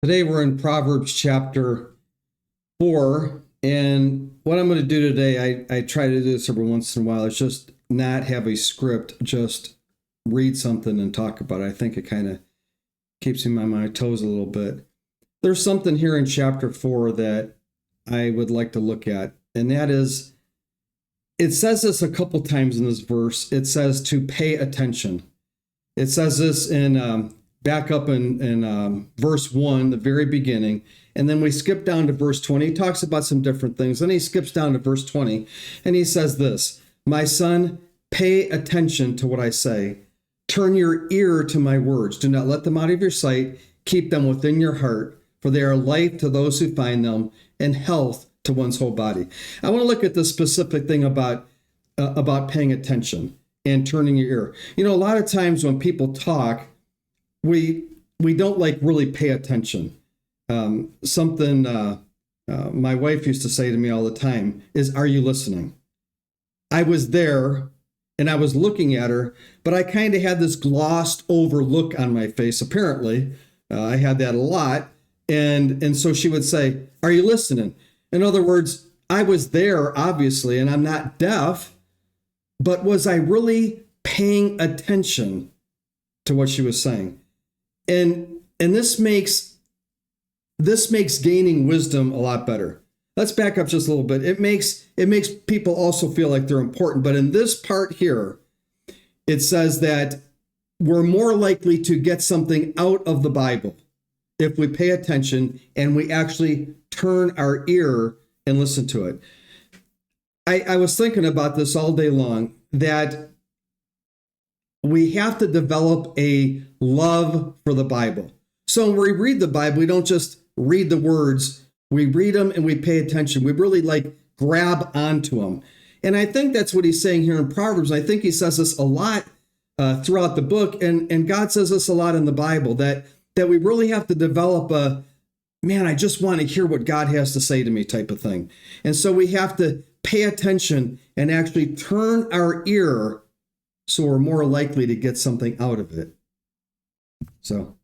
Today we're in Proverbs chapter 4. And what I'm going to do today, I try to do this every once in a while, is just not have a script, just read something and talk about it. I think it kind of keeps me on my toes a little bit. There's something here in chapter 4 that I would like to look at, and that is, it says this a couple times in this verse. It says to pay attention. It says this in back up in verse 1, the very beginning, and then we skip down to verse 20. He talks about some different things. Then he skips down to verse 20, and he says this: "My son, pay attention to what I say. Turn your ear to my words. Do not let them out of your sight. Keep them within your heart, for they are life to those who find them, and health to one's whole body." I want to look at this specific thing about paying attention and turning your ear. You know, a lot of times when people talk, we don't like really pay attention. Something my wife used to say to me all the time is, "Are you listening?" I was there and I was looking at her, but I kind of had this glossed over look on my face. Apparently, I had that a lot. And so she would say, "Are you listening?" In other words, I was there, obviously, and I'm not deaf, but was I really paying attention to what she was saying? And this makes gaining wisdom a lot better. Let's back up just a little bit. It makes people also feel like they're important. But in this part here, it says that we're more likely to get something out of the Bible if we pay attention and we actually turn our ear and listen to it. I was thinking about this all day long, that we have to develop a love for the Bible. So when we read the Bible, we don't just read the words. We read them and we pay attention. We really grab onto them. And I think that's what he's saying here in Proverbs. I think he says this a lot throughout the book. And God says this a lot in the Bible, that we really have to develop a, man, I just want to hear what God has to say to me type of thing. And so we have to pay attention and actually turn our ear so we're more likely to get something out of it. So